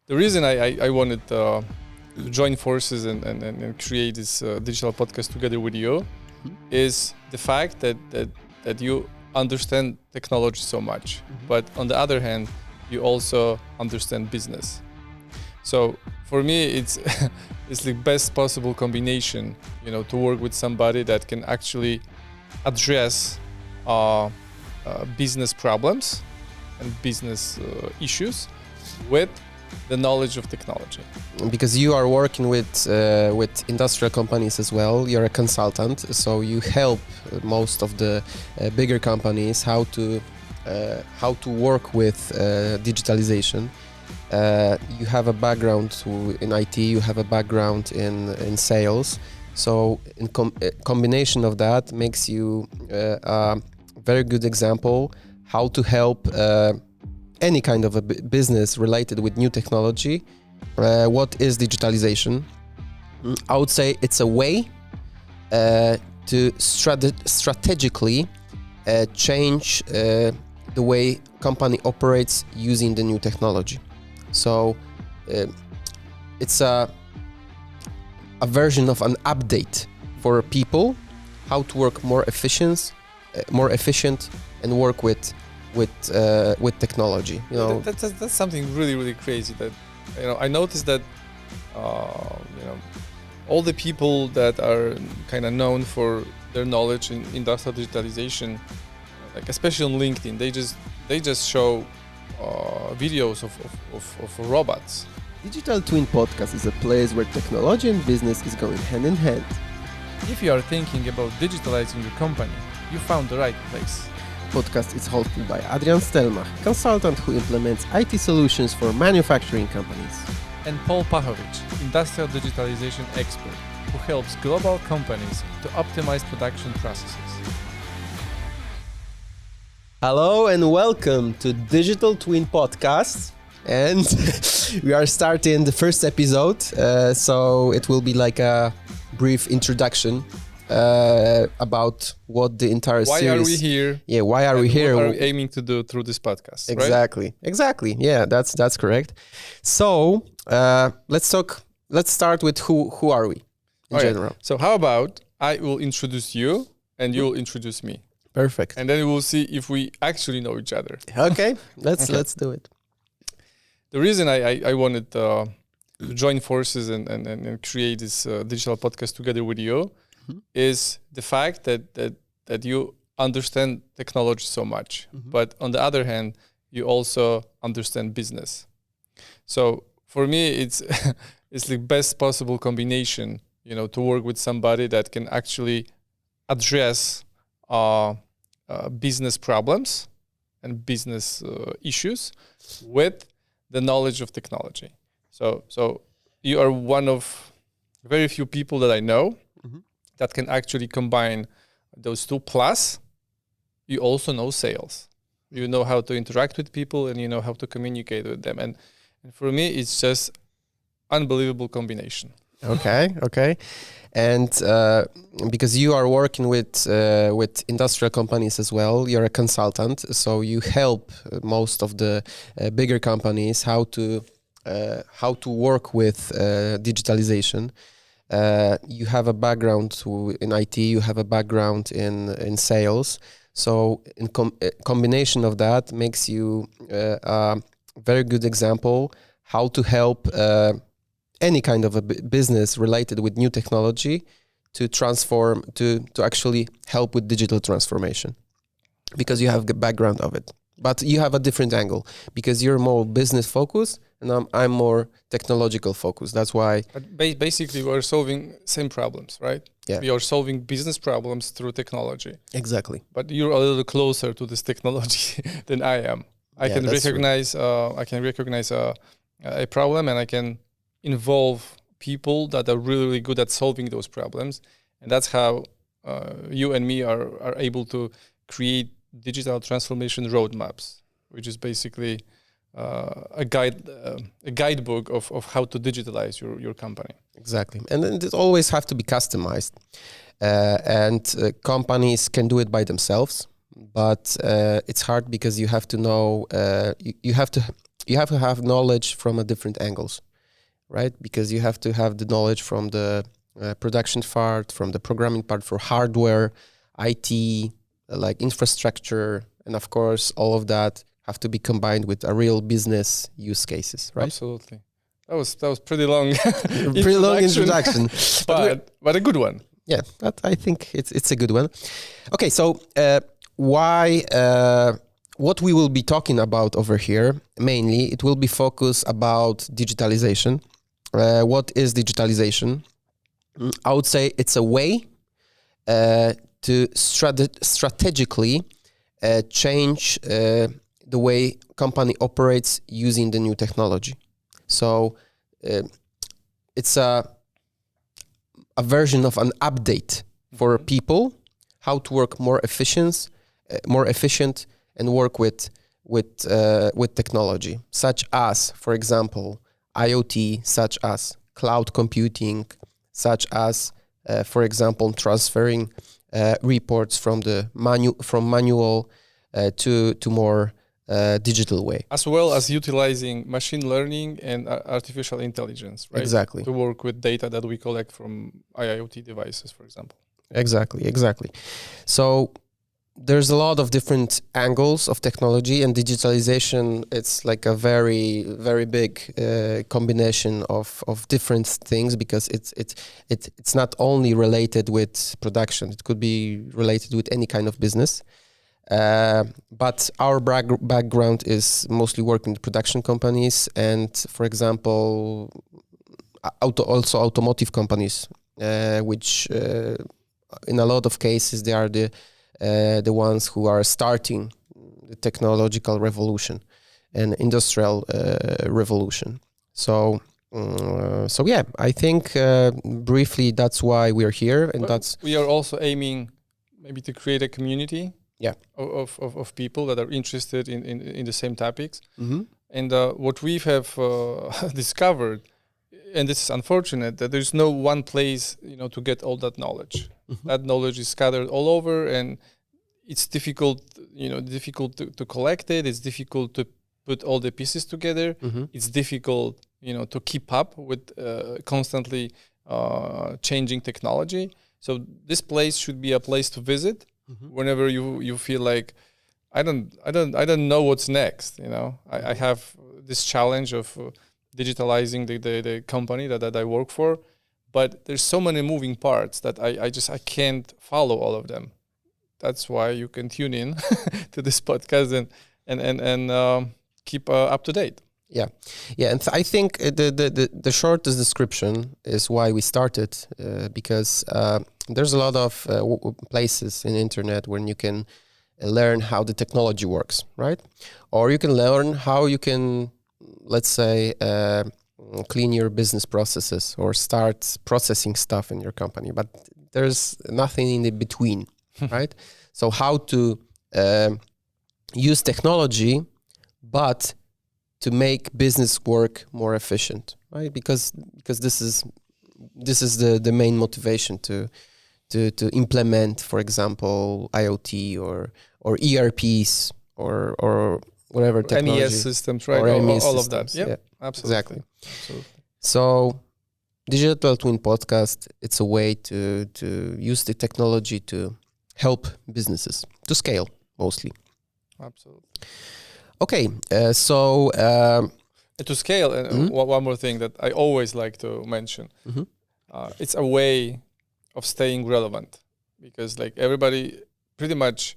The reason I wanted to join forces and create this digital podcast together with you is the fact that you understand technology so much, but on the other hand, you also understand business. So for me, it's it's the best possible combination, to work with somebody that can actually address business problems and business issues with the knowledge of technology. Because you are working with industrial companies as well, you're a consultant, so you help most of the bigger companies how to work with digitalization. You have a background in IT, you have a background in sales, so in combination of that makes you a very good example how to help any kind of a business related with new technology. What is digitalization? I would say it's a way to strategically change the way company operates using the new technology. So it's a version of an update for people how to work more efficient and work with technology. That's something really crazy. That I noticed that all the people that are kind of known for their knowledge in industrial digitalization, like especially on LinkedIn, they just show videos of robots. Digital Twin Podcast is a place where technology and business is going hand in hand. If you are thinking about digitalizing your company, you found the right place. Podcast is hosted by Adrian consultant who implements IT solutions for manufacturing companies. And Paul, industrial digitalization expert, who helps global companies to optimize production processes. Hello and welcome to Digital Twin Podcast. And we are starting the first episode, so it will be like a brief introduction about what the entire series... Why are we here? Yeah, why are we here? What are we aiming to do through this podcast? Exactly. Right? Exactly. Yeah, that's correct. So let's start with who are we in general. So how about I will introduce you and you will introduce me. Perfect. And then we will see if we actually know each other. Okay, let's do it. The reason I wanted to join forces and create this digital podcast together with you is the fact that you understand technology so much, but on the other hand, you also understand business. So for me, it's it's the best possible combination, to work with somebody that can actually address business problems and business issues with the knowledge of technology. So you are one of very few people that I know that can actually combine those two. Plus, you also know sales. You know how to interact with people and you know how to communicate with them. And for me, it's just unbelievable combination. Okay. And because you are working with industrial companies as well, you're a consultant, so you help most of the bigger companies how to work with digitalization. You have a background in IT, you have a background in sales, so in combination of that makes you a very good example how to help any kind of a business related with new technology to transform, to actually help with digital transformation, because you have the background of it. But you have a different angle because you're more business focused and I'm more technological focused. That's why. But basically, we're solving same problems, right? Yeah. We are solving business problems through technology. Exactly. But you're a little closer to this technology than I am. I can recognize a problem, and I can involve people that are really good at solving those problems, and that's how you and me are able to create digital transformation roadmaps, which is basically a guidebook of how to digitalize your company. Exactly, and it always have to be customized, and companies can do it by themselves, but it's hard because you have to know, you have to you have to have knowledge from a different angles, right? Because you have to have the knowledge from the production part, from the programming part for hardware, IT, like infrastructure, and of course, all of that have to be combined with a real business use cases, right? Absolutely. That was pretty long. Pretty long introduction, but a good one. Yeah, but I think it's a good one. Okay, so what we will be talking about over here, mainly, it will be focused about digitalization. What is digitalization? I would say it's a way to strategically change the way company operates using the new technology. So it's a version of an update for people, how to work more efficient, and work with technology, such as, for example, IoT, such as cloud computing, such as, for example, transferring reports from manual to more digital way, as well as utilizing machine learning and artificial intelligence, right? Exactly. To work with data that we collect from IoT devices, for example. Exactly. So there's a lot of different angles of technology, and digitalization, it's like a very, very big combination of different things, because it's not only related with production, it could be related with any kind of business. But our background is mostly working with production companies and, for example, also automotive companies, which in a lot of cases they are the ones who are starting the technological revolution and industrial revolution. So yeah, I think briefly that's why we're here, and we are also aiming maybe to create a community. Yeah. Of people that are interested in the same topics. Mm-hmm. And what we have discovered, and this is unfortunate, that there's no one place, to get all that knowledge. Mm-hmm. That knowledge is scattered all over, and it's difficult, to collect it. It's difficult to put all the pieces together. Mm-hmm. It's difficult, to keep up with constantly changing technology. So this place should be a place to visit. Mm-hmm. Whenever you feel like I don't know what's next. I have this challenge of digitalizing the company that I work for, but there's so many moving parts that I can't follow all of them. That's why you can tune in to this podcast and keep up to date. Yeah, and I think the shortest description is why we started, because there's a lot of places in the internet where you can learn how the technology works, right? Or you can learn how you can, let's say, clean your business processes or start processing stuff in your company. But there's nothing in the between, right? So how to use technology, but to make business work more efficient, right? Because this is the main motivation to implement, for example, IoT or ERPs or whatever technology. MES systems, right? Or MES all systems. of that. Yep, Yeah, absolutely. exactly. Absolutely. So Digital Twin Podcast, it's a way to use the technology to help businesses to scale, mostly. Absolutely. Okay, so... to scale, mm-hmm. One more thing that I always like to mention. Mm-hmm. It's a way of staying relevant, because like everybody, pretty much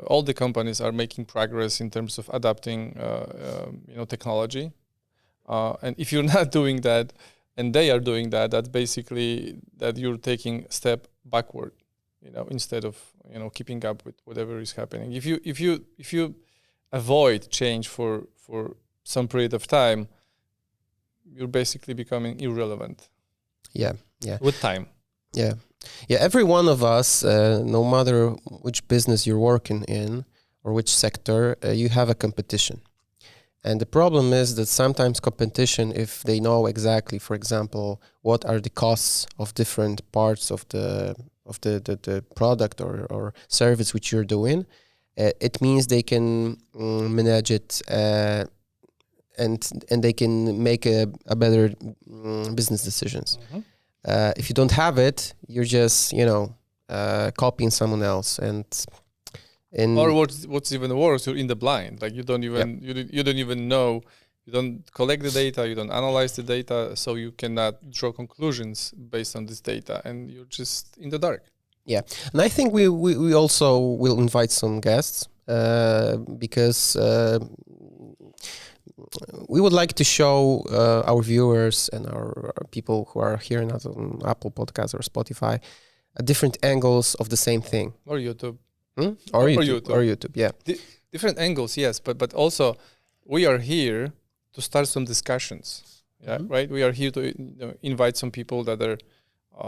all the companies are making progress in terms of adapting technology. And if you're not doing that and they are doing that, that's basically that you're taking a step backward, instead of, keeping up with whatever is happening. If you avoid change for some period of time, you're basically becoming irrelevant. Yeah. With time. Yeah. Every one of us, no matter which business you're working in or which sector, you have a competition. And the problem is that sometimes competition, if they know exactly, for example, what are the costs of different parts of the product or service which you're doing, it means they can manage it and they can make a better business decisions. If you don't have it, you're just copying someone else, or what's even worse, you're in the blind. Like you don't even you don't even know. You don't collect the data, you don't analyze the data, so you cannot draw conclusions based on this data, and you're just in the dark. Yeah, and I think we also will invite some guests because we would like to show our viewers and our people who are hearing us on Apple Podcasts or Spotify different angles of the same thing. Or YouTube. Or YouTube, yeah. Different angles, yes, but also we are here to start some discussions, right? We are here to invite some people that are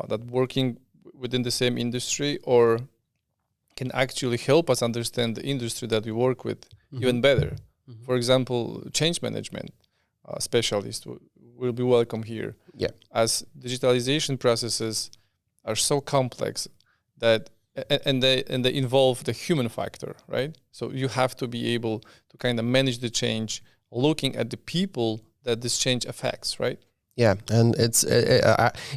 that working within the same industry or can actually help us understand the industry that we work with even better. For example, change management specialists will be welcome here. Yeah, as digitalization processes are so complex that and they involve the human factor, right? So you have to be able to kind of manage the change, looking at the people that this change affects, right? Yeah, and it's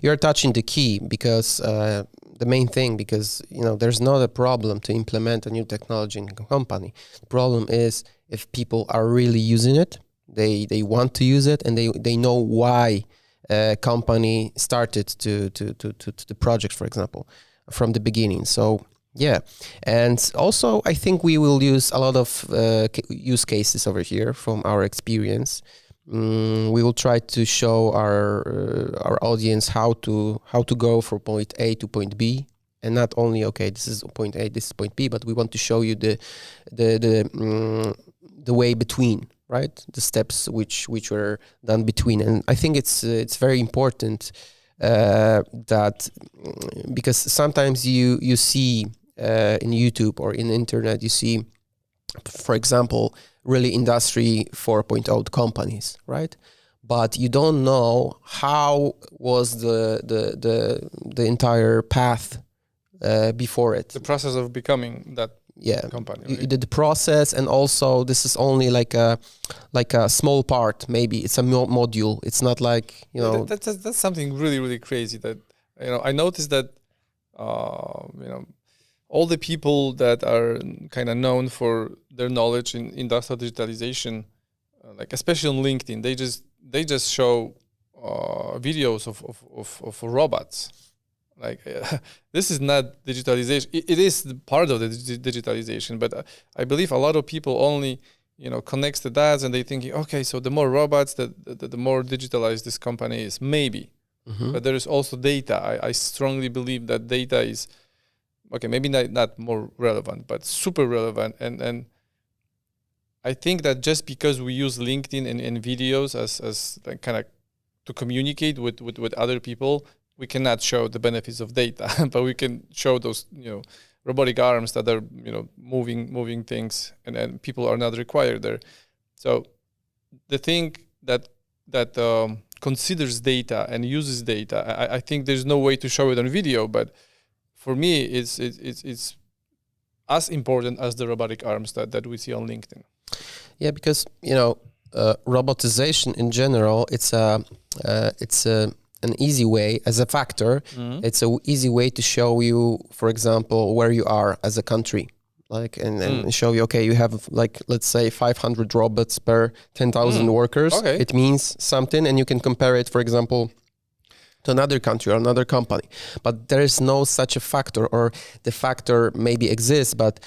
you're touching the key because the main thing, because there's not a problem to implement a new technology in a company. The problem is if people are really using it, they want to use it, and they know why a company started to the project, for example, from the beginning. So yeah, and also I think we will use a lot of use cases over here from our experience. We will try to show our audience how to go from point A to point B, and not only this is point A, this is point B, but we want to show you the way between, right? The steps which were done between, and I think it's very important that because sometimes you see in YouTube or in the internet, you see, for example, really industry 4.0 companies, right? But you don't know how was the entire path before it. The process of becoming that company. Right? The process, and also this is only like a small part. Maybe it's a module. It's not like That's something really, really crazy. That I noticed that all the people that are kind of known for their knowledge in industrial digitalization, like especially on LinkedIn, they just show videos of robots. Like this is not digitalization. It is part of the digitalization, but I believe a lot of people only connects the dots, and they thinking, okay, so the more robots, the more digitalized this company is, maybe. But there is also data. I strongly believe that data is maybe not more relevant, but super relevant. And I think that just because we use LinkedIn and videos as like kind of to communicate with other people, we cannot show the benefits of data, but we can show those robotic arms that are moving things, and people are not required there. So the thing that considers data and uses data, I think there's no way to show it on video, but for me it's as important as the robotic arms that we see on LinkedIn. Yeah, because robotization in general, it's an easy way as a factor. It's an easy way to show you, for example, where you are as a country, like and show you, okay, you have like, let's say 500 robots per 10,000 workers. Okay. It means something, and you can compare it, for example, to another country or another company. But there is no such a factor, or the factor maybe exists, but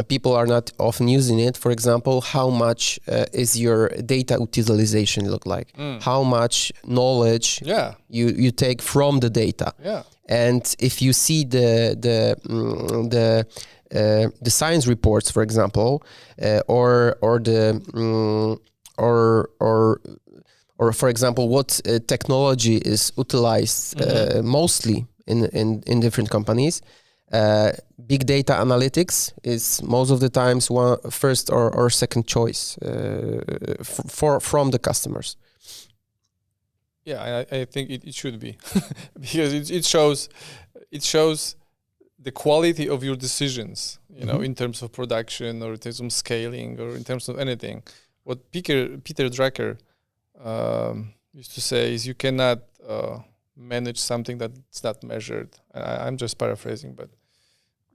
people are not often using it. For example, how much is your data utilization look like? How much knowledge you take from the data? Yeah. And if you see the science reports, for example, or for example, what technology is utilized mostly in different companies. Big data analytics is most of the times first or second choice from the customers. Yeah, I think it should be because it shows the quality of your decisions, in terms of production or in terms of scaling or in terms of anything. What Peter Drucker used to say is you cannot manage something that's not measured. I'm just paraphrasing, but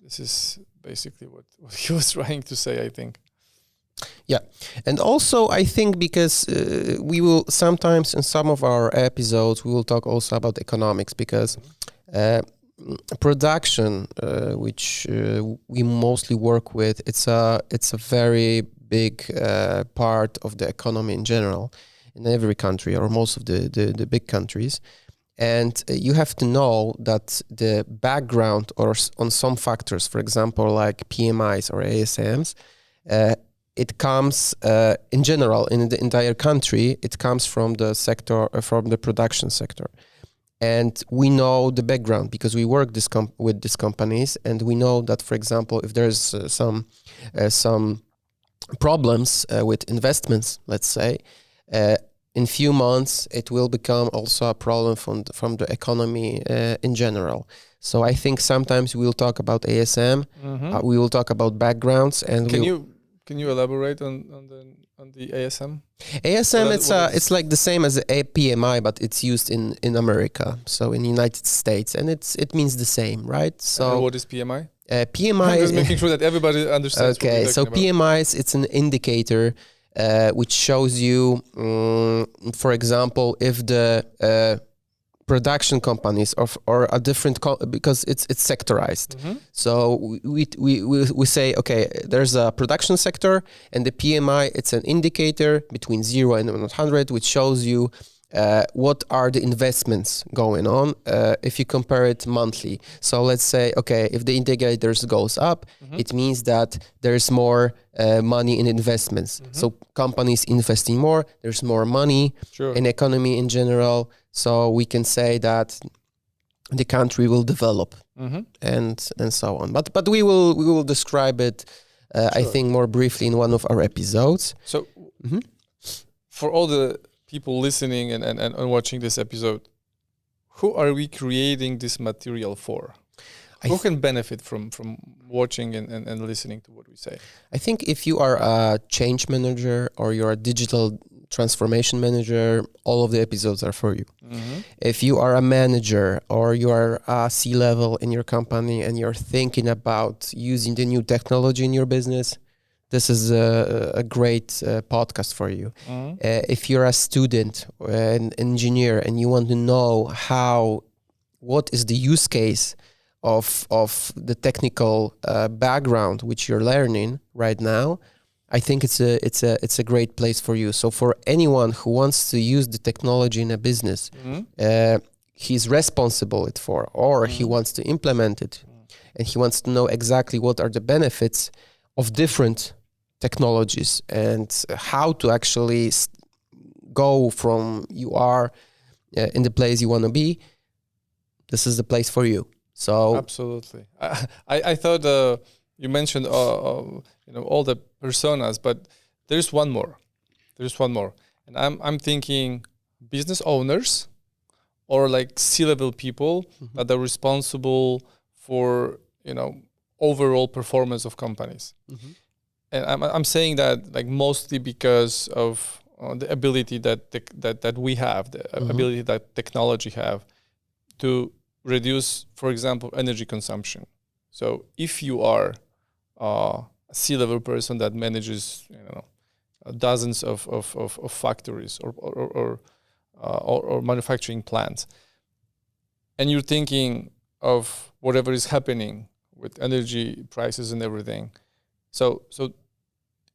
this is basically what he was trying to say, I think. Yeah, and also I think because we will sometimes in some of our episodes we will talk also about economics, because production, which we mostly work with, it's a very big part of the economy in general in every country, or most of the big countries. And you have to know that the background or on some factors, for example, like PMIs or ASMs, it comes in general in the entire country. It comes from the sector, from the production sector, and we know the background because we work with these companies, and we know that, for example, if there's some problems with investments, let's say, in few months it will become also a problem from the economy in general. So I think sometimes we will talk about ASM, we will talk about backgrounds, and Can you elaborate on the ASM? ASM, it's like the same as a PMI, but it's used in America, so in United States, and it means the same, right? So and what is PMI? PMI. I'm just making sure that everybody understands. Okay, so PMIs, it's an indicator which shows you, for example, if the production companies or a different because it's sectorized. So we say, okay, there's a production sector, and the PMI, it's an indicator between 0 and 100, which shows you what are the investments going on if you compare it monthly. So let's say, okay, if the indicators goes up, it means that there's more money in investments. So companies investing more, there's more money in economy in general. So we can say that the country will develop and so on. But we will describe it, I think, more briefly in one of our episodes. So for all the people listening and watching this episode, who are we creating this material for? Who can benefit from watching and listening to what we say? I think if you are a change manager or you're a digital transformation manager, all of the episodes are for you. If you are a manager or you are a C-level in your company and you're thinking about using the new technology in your business, this is a great podcast for you. If you're a student or an engineer and you want to know what is the use case of the technical background which you're learning right now, I think it's a great place for you. So for anyone who wants to use the technology in a business, he's responsible for, or he wants to implement it, and he wants to know exactly what are the benefits of different technologies and how to actually go from you are in the place you want to be. This is the place for you. So absolutely, I thought you mentioned all the personas, but there's one more. And I'm thinking business owners or like C-level people that are responsible for overall performance of companies. And I'm saying that like mostly because of the ability that we have, the ability that technology have to reduce, for example, energy consumption. So if you are a C-level person that manages dozens of factories or manufacturing plants, and you're thinking of whatever is happening with energy prices and everything, so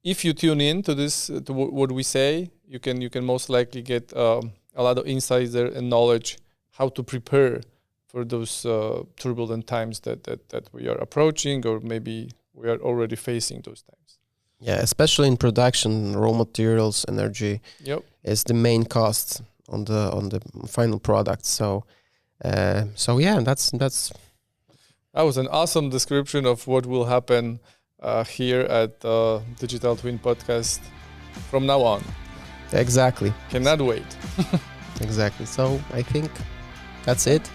if you tune in to this, to what we say, you can most likely get a lot of insights there and knowledge how to prepare for those turbulent times that we are approaching, or maybe we are already facing those times. Yeah, especially in production, raw materials, energy is the main cost on the final product. So yeah, that's. That was an awesome description of what will happen here at Digital Twin Podcast from now on. Exactly. Cannot wait. Exactly. So I think that's it.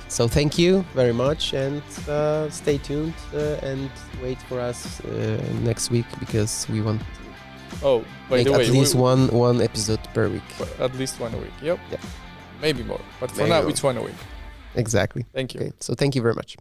So thank you very much, and stay tuned and wait for us next week, because we want Oh, by Make the way, at least one episode per week. at least one a week. Yep. Yeah. Maybe more, but for Maybe now more. it's one a week. Exactly. Thank you. Okay, so thank you very much.